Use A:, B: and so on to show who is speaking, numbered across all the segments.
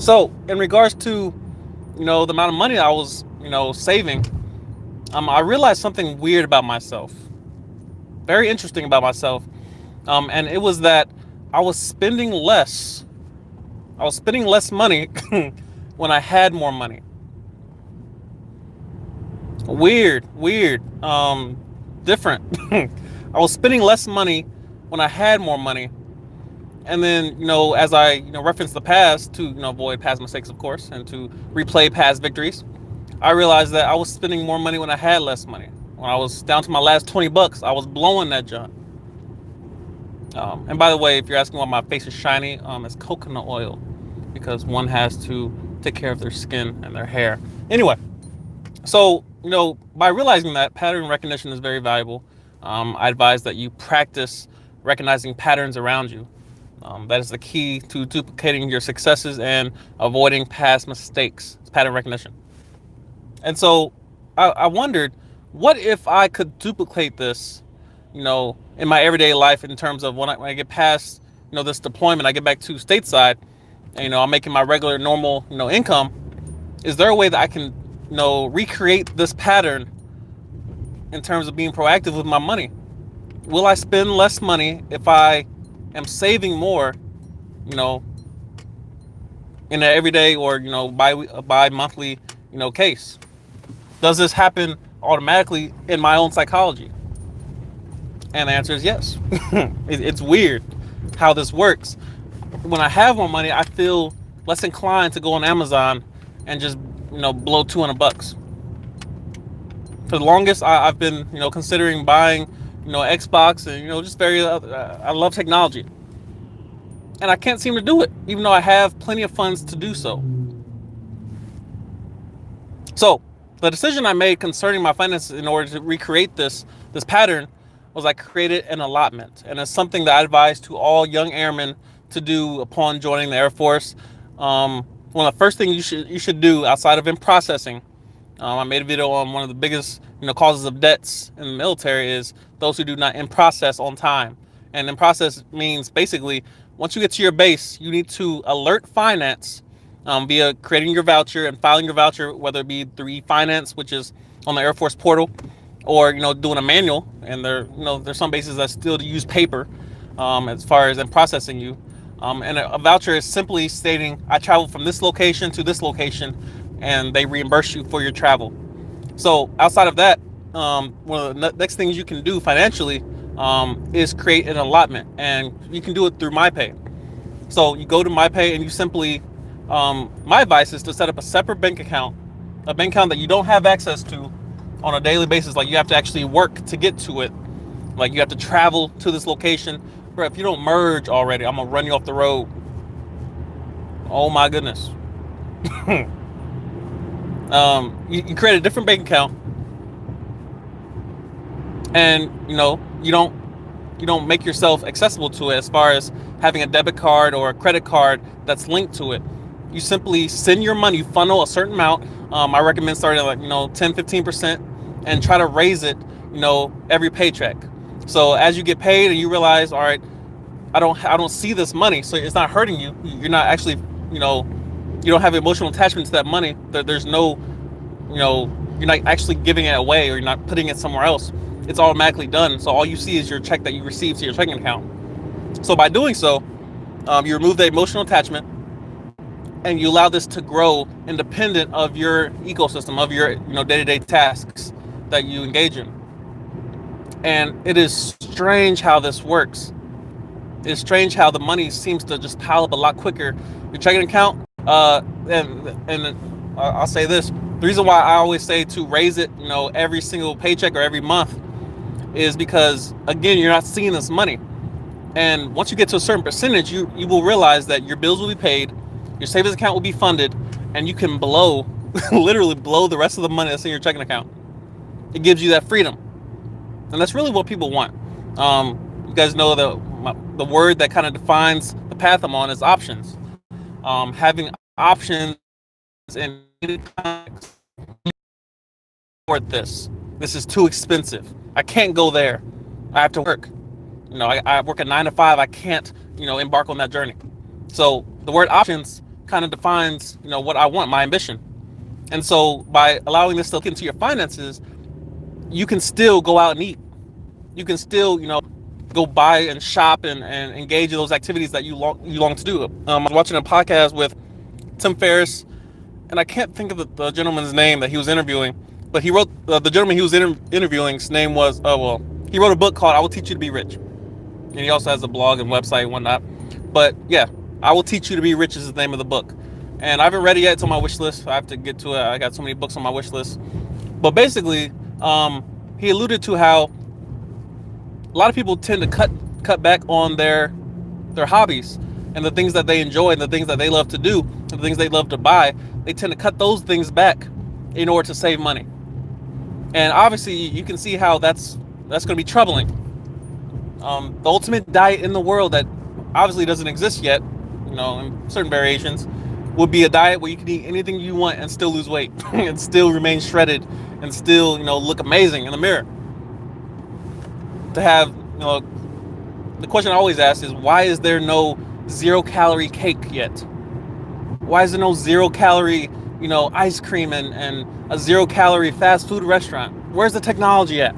A: So in regards to, the amount of money I was, saving, I realized something weird about myself, very interesting about myself. And it was that I was spending less. I was spending less money when I had more money. Weird, different. I was spending less money when I had more money. And then, as I, reference the past to, avoid past mistakes, of course, and to replay past victories, I realized that I was spending more money when I had less money. When I was down to my last 20 bucks, I was blowing that junk. And by the way, if you're asking why my face is shiny, it's coconut oil, because one has to take care of their skin and their hair. Anyway, so, by realizing that pattern recognition is very valuable, I advise that you practice recognizing patterns around you. That is the key to duplicating your successes and avoiding past mistakes. It's pattern recognition. And so I wondered, what if I could duplicate this, in my everyday life, in terms of when I get past, this deployment, I get back to stateside, and, I'm making my regular normal, income. Is there a way that I can, recreate this pattern in terms of being proactive with my money? Will I spend less money if I am saving more, you know, in an everyday or, by monthly, case? Does this happen automatically in my own psychology? And the answer is yes. It's weird how this works. When I have more money, I feel less inclined to go on Amazon and just, blow $200. For the longest, I've been, considering buying, Xbox and, just I love technology. And I can't seem to do it, even though I have plenty of funds to do so. So the decision I made concerning my finances in order to recreate this pattern was I created an allotment. And it's something that I advise to all young airmen to do upon joining the Air Force. One of the first things you should do outside of in processing, I made a video on one of the biggest causes of debts in the military is those who do not in process on time. And in process means basically once you get to your base, you need to alert finance via creating your voucher and filing your voucher, whether it be through e-finance, which is on the Air Force portal, or doing a manual. And there's some bases that still use paper as far as in processing you. And a voucher is simply stating I traveled from this location to this location, and they reimburse you for your travel. So outside of that, one of the next things you can do financially is create an allotment, and you can do it through MyPay. So you go to MyPay and you simply, my advice is to set up a separate bank account that you don't have access to on a daily basis. Like you have to actually work to get to it. Like you have to travel to this location. Bro, if you don't merge already, I'm gonna run you off the road. Oh my goodness. You create a different bank account, and you don't make yourself accessible to it as far as having a debit card or a credit card that's linked to it. You simply send your money, funnel a certain amount. I recommend starting at 10-15% and try to raise it every paycheck. So as you get paid and you realize, all right, I don't see this money, so it's not hurting you. You're not actually, you don't have emotional attachment to that money. There's no, you're not actually giving it away, or you're not putting it somewhere else. It's automatically done. So all you see is your check that you receive to your checking account. So by doing so, you remove the emotional attachment, and you allow this to grow independent of your ecosystem, of your day-to-day tasks that you engage in. And it is strange how this works. It's strange how the money seems to just pile up a lot quicker. Your checking account, and I'll say this: the reason why I always say to raise it, every single paycheck or every month, is because again, you're not seeing this money. And once you get to a certain percentage, you will realize that your bills will be paid, your savings account will be funded, and you can blow, literally blow the rest of the money that's in your checking account. It gives you that freedom. And that's really what people want. You guys know the word that kind of defines the path I'm on is options. Having options in context. This is too expensive. I can't go there. I have to work. I work a 9 to 5. I can't, embark on that journey. So the word options kind of defines, what I want, my ambition. And so by allowing this to look into your finances, you can still go out and eat. You can still, go buy and shop and engage in those activities that you long to do. I was watching a podcast with Tim Ferriss, and I can't think of the gentleman's name that he was interviewing, but he wrote the gentleman he was interviewing's name was he wrote a book called "I Will Teach You to Be Rich," and he also has a blog and website and whatnot. But yeah, "I Will Teach You to Be Rich" is the name of the book, and I haven't read it yet. It's on my wish list. I have to get to it. I got so many books on my wish list. But basically, he alluded to how a lot of people tend to cut back on their hobbies and the things that they enjoy and the things that they love to do and the things they love to buy. They tend to cut those things back in order to save money. And obviously you can see how that's going to be troubling. The ultimate diet in the world that obviously doesn't exist yet, in certain variations, would be a diet where you can eat anything you want and still lose weight and still remain shredded and still, look amazing in the mirror. To have, the question I always ask is, why is there no 0-calorie cake yet? Why is there no 0-calorie, ice cream and a 0-calorie fast food restaurant? Where's the technology at?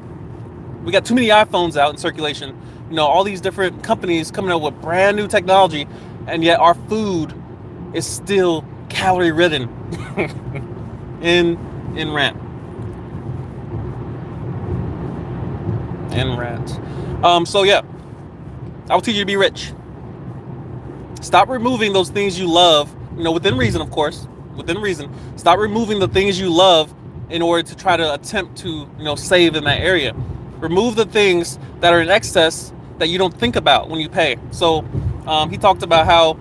A: We got too many iPhones out in circulation. All these different companies coming up with brand new technology, and yet our food is still calorie ridden. in rant. So yeah, I will teach you to be rich. Stop removing those things you love, within reason, of course, within reason. Stop removing the things you love in order to try to attempt to, save in that area. Remove the things that are in excess that you don't think about when you pay. So he talked about how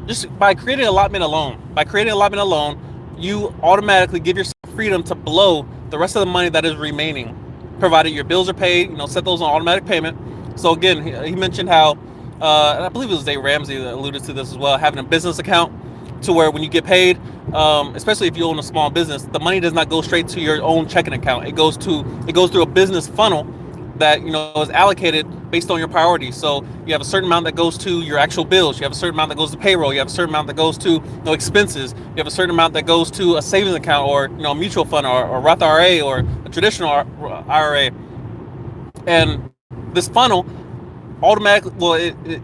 A: just by creating an allotment alone, you automatically give yourself freedom to blow the rest of the money that is remaining, provided your bills are paid. Set those on automatic payment. So again, he mentioned how, and I believe it was Dave Ramsey that alluded to this as well, having a business account to where when you get paid, especially if you own a small business, the money does not go straight to your own checking account. It goes through a business funnel that is allocated based on your priorities. So you have a certain amount that goes to your actual bills. You have a certain amount that goes to payroll. You have a certain amount that goes to expenses. You have a certain amount that goes to a savings account or a mutual fund or Roth IRA or a traditional IRA. And this funnel automatically, it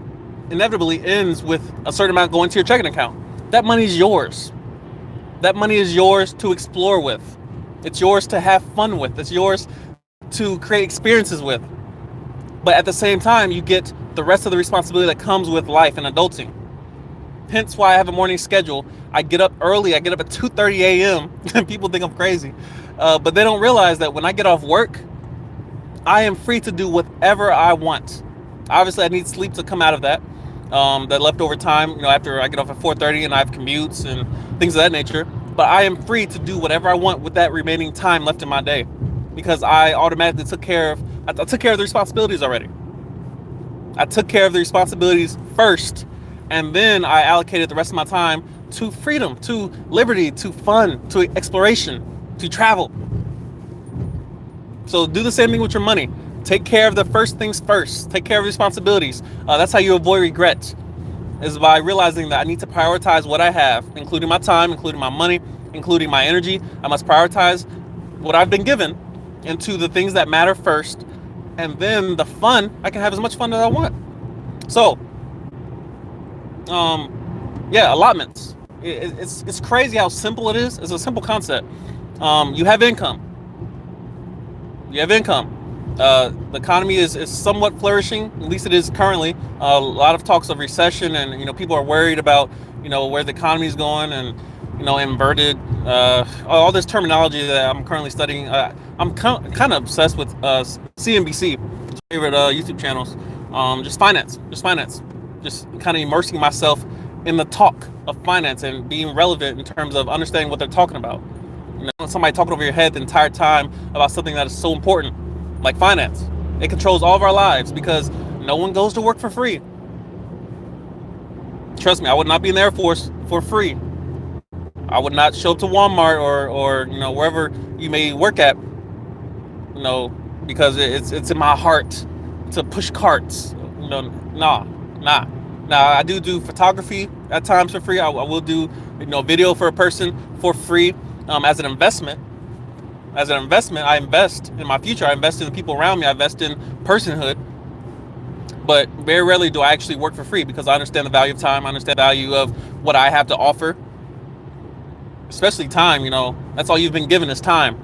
A: inevitably ends with a certain amount going to your checking account. That money is yours. That money is yours to explore with. It's yours to have fun with. It's yours to create experiences with. But at the same time, you get the rest of the responsibility that comes with life and adulting. Hence why I have a morning schedule. I get up early. I get up at 2:30 a.m. and people think I'm crazy. But they don't realize that when I get off work, I am free to do whatever I want. Obviously, I need sleep to come out of that. That leftover time, after I get off at 4:30 and I have commutes and things of that nature. But I am free to do whatever I want with that remaining time left in my day, because I automatically took care of the responsibilities already. I took care of the responsibilities first, and then I allocated the rest of my time to freedom, to liberty, to fun, to exploration, to travel. So do the same thing with your money. Take care of the first things first. Take care of responsibilities. That's how you avoid regret, is by realizing that I need to prioritize what I have, including my time, including my money, including my energy. I must prioritize what I've been given into the things that matter first, and then the fun, I can have as much fun as I want. So, allotments. It's crazy how simple it is. It's a simple concept. You have income. The economy is somewhat flourishing, at least it is currently. A lot of talks of recession, and people are worried about where the economy is going, and inverted, all this terminology that I'm currently studying. I'm kind of obsessed with CNBC, favorite YouTube channels. Just finance, just kind of immersing myself in the talk of finance and being relevant in terms of understanding what they're talking about. Somebody talking over your head the entire time about something that is so important, like finance. It controls all of our lives because no one goes to work for free. Trust me, I would not be in the Air Force for free. I would not show up to Walmart or wherever you may work at, because it's in my heart to push carts. Nah. Now I do photography at times for free. I will do, video for a person for free, as an investment. As an investment, I invest in my future. I invest in the people around me. I invest in personhood. But very rarely do I actually work for free, because I understand the value of time. I understand the value of what I have to offer, especially time. That's all you've been given is time,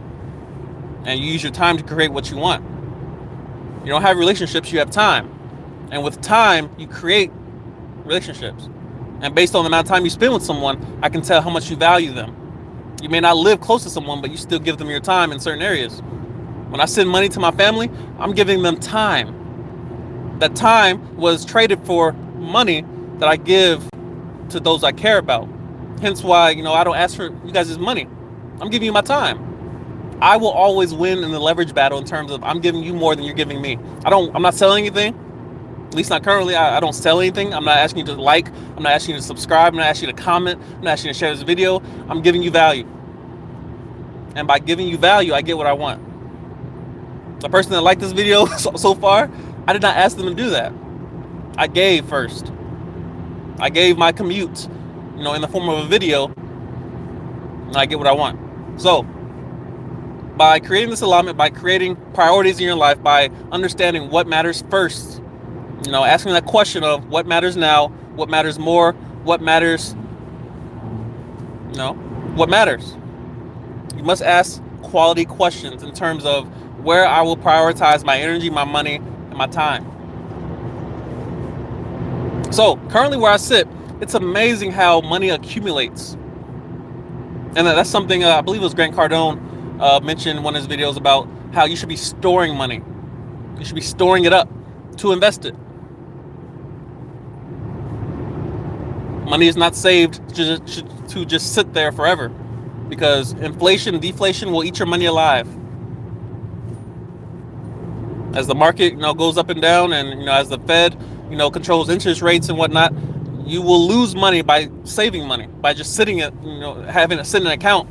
A: and you use your time to create what you want. You don't have relationships, you have time, and with time you create relationships. And based on the amount of time you spend with someone, I can tell how much you value them. You may not live close to someone, but you still give them your time in certain areas. When I send money to my family, I'm giving them time. That time was traded for money that I give to those I care about. Hence why, I don't ask for you guys' money. I'm giving you my time. I will always win in the leverage battle in terms of I'm giving you more than you're giving me. I'm not selling anything. At least not currently. I don't sell anything. I'm not asking you to like. I'm not asking you to subscribe. I'm not asking you to comment. I'm not asking you to share this video. I'm giving you value. And by giving you value, I get what I want. The person that liked this video so far, I did not ask them to do that. I gave first. I gave my commute, in the form of a video, and I get what I want. So, by creating this allotment, by creating priorities in your life, by understanding what matters first, asking that question of what matters now, what matters more, what matters, what matters. You must ask quality questions in terms of where I will prioritize my energy, my money, and my time. So currently where I sit, it's amazing how money accumulates. And that's something I believe it was Grant Cardone mentioned in one of his videos about how you should be storing money. You should be storing it up to invest it. Money is not saved to just sit there forever, because inflation, deflation will eat your money alive. As the market, goes up and down, and as the Fed, controls interest rates and whatnot, you will lose money by saving money, by just sitting at, having it sit in an account.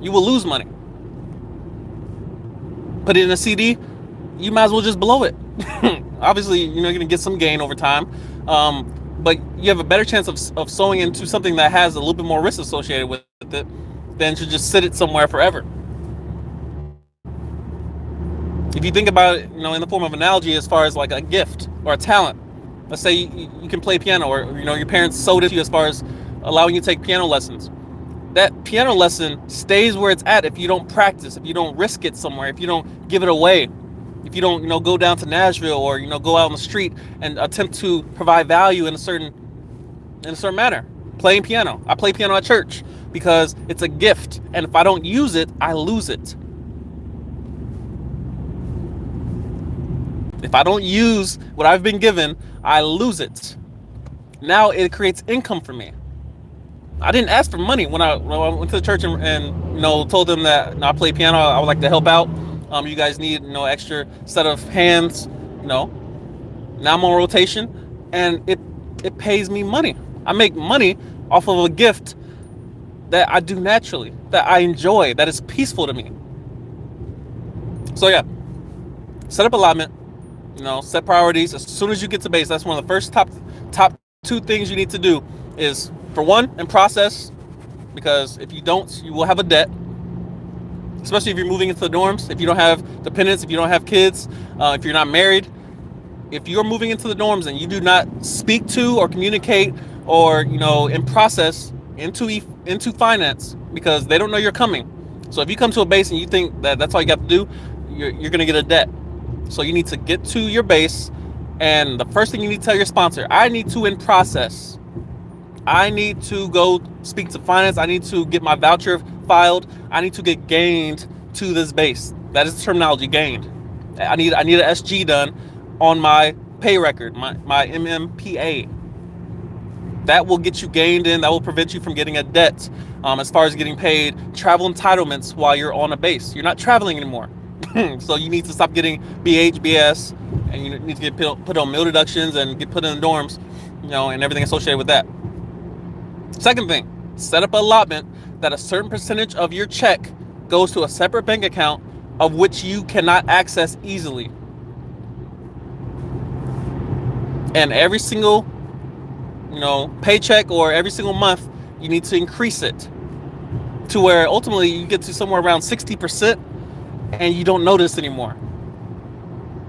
A: You will lose money. Put it in a CD, you might as well just blow it. Obviously, you're going to get some gain over time, but you have a better chance of sowing into something that has a little bit more risk associated with it than to just sit it somewhere forever. If you think about it, in the form of analogy, as far as like a gift or a talent, let's say you can play piano, or your parents sewed it to you as far as allowing you to take piano lessons. That piano lesson stays where it's at if you don't practice, if you don't risk it somewhere, if you don't give it away, if you don't go down to Nashville, or go out on the street and attempt to provide value in a certain manner. Playing piano, I play piano at church because it's a gift, and if I don't use it, I lose it. If I don't use what I've been given, I lose it. Now it creates income for me. I didn't ask for money when I went to the church and told them that I play piano. I would like to help out. You guys need extra set of hands. Now I'm on rotation, and it pays me money. I make money off of a gift that I do naturally, that I enjoy, that is peaceful to me. So yeah, set up allotment. Set priorities. As soon as you get to base, that's one of the first top two things you need to do is, for one, in process, because if you don't, you will have a debt, especially if you're moving into the dorms, if you don't have dependents, if you don't have kids, if you're not married. If you're moving into the dorms and you do not speak to or communicate or, in process into finance, because they don't know you're coming. So if you come to a base and you think that that's all you got to do, you're going to get a debt. So you need to get to your base, and the first thing you need to tell your sponsor, I need to in process. I need to go speak to finance. I need to get my voucher filed. I need to get gained to this base. That is the terminology, gained. I need an SG done on my pay record, my MMPA. That will get you gained in. That will prevent you from getting a debt. As far as getting paid travel entitlements while you're on a base, you're not traveling anymore. So you need to stop getting BH, BS, and you need to get put on meal deductions and get put in the dorms, and everything associated with that. Second thing, set up an allotment that a certain percentage of your check goes to a separate bank account of which you cannot access easily. And every single paycheck or every single month, you need to increase it to where ultimately you get to somewhere around 60% and you don't notice anymore.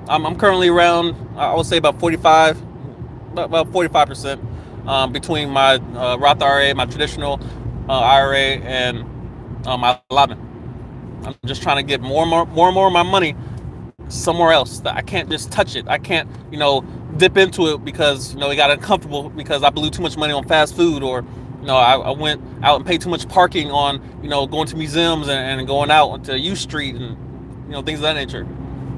A: I'm currently around, I would say about 45% between my Roth IRA, my traditional IRA, and my allotment. I'm just trying to get more and more of my money somewhere else. That I can't just touch it. I can't, dip into it because, it got uncomfortable because I blew too much money on fast food, or, I went out and paid too much parking on, going to museums and going out to U Street and, things of that nature.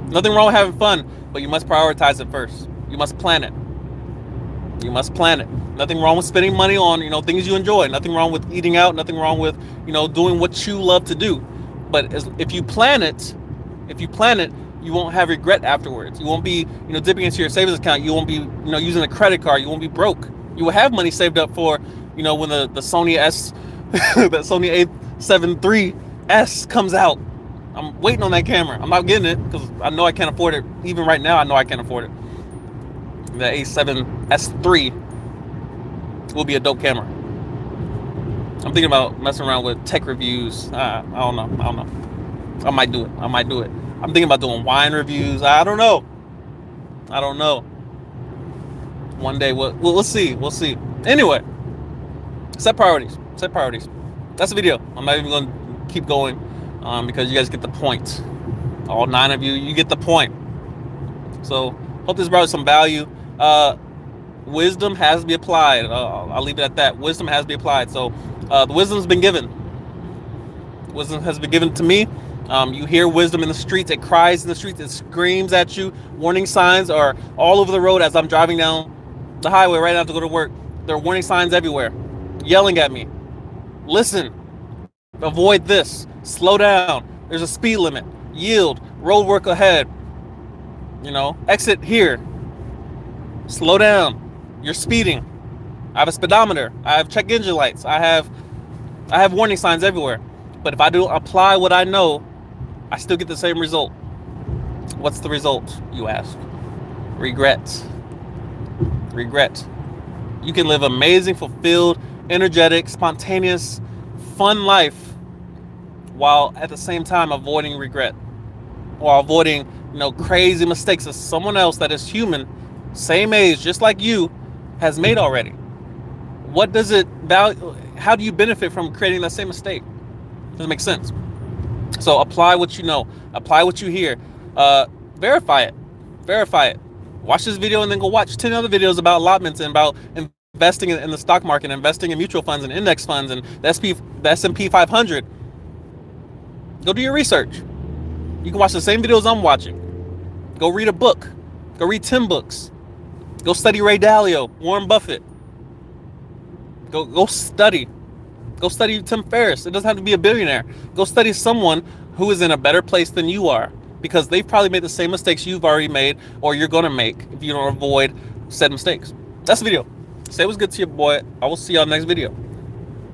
A: Nothing wrong with having fun, but you must prioritize it first. You must plan it. You must plan it. Nothing wrong with spending money on, things you enjoy. Nothing wrong with eating out. Nothing wrong with, doing what you love to do. But if you plan it, you won't have regret afterwards. You won't be, dipping into your savings account. You won't be, using a credit card. You won't be broke. You will have money saved up for, when the Sony that Sony A7 III S comes out. I'm waiting on that camera. I'm not getting it because I know I can't afford it. Even right now, I know I can't afford it. The A7S III will be a dope camera. I'm thinking about messing around with tech reviews. I don't know. I might do it. I'm thinking about doing wine reviews. I don't know. One day, we'll see. Anyway, set priorities. That's the video. I'm not even going to keep going because you guys get the point. All 9 of you, you get the point. So, hope this brought some value. Wisdom has to be applied. I'll leave it at that. Wisdom has to be applied. So, the wisdom has been given. Wisdom has been given to me. You hear wisdom in the streets. It cries in the streets. It screams at you. Warning signs are all over the road as I'm driving down the highway right now to go to work. There are warning signs everywhere, yelling at me. Listen. Avoid this. Slow down. There's a speed limit. Yield. Road work ahead. Exit here. Slow down. You're speeding. I have a speedometer. I have check engine lights. I have warning signs everywhere. But if I don't apply what I know, I still get the same result. What's the result, you ask? Regret. You can live amazing, fulfilled, energetic, spontaneous, fun life while at the same time avoiding regret, or avoiding, crazy mistakes that someone else that is human, same age, just like you, has made already. What does it value? How do you benefit from creating that same mistake? Does it make sense? So apply what you know. Apply what you hear. Verify it. Watch this video and then go watch 10 other videos about allotments and about investing in the stock market, investing in mutual funds and index funds and the S&P 500. Go do your research. You can watch the same videos I'm watching. Go read a book. Go read 10 books. Go study Ray Dalio, Warren Buffett. Go study. Go study Tim Ferriss. It doesn't have to be a billionaire. Go study someone who is in a better place than you are, because they've probably made the same mistakes you've already made or you're going to make if you don't avoid said mistakes. That's the video. Say what's good to your boy. I will see y'all next video.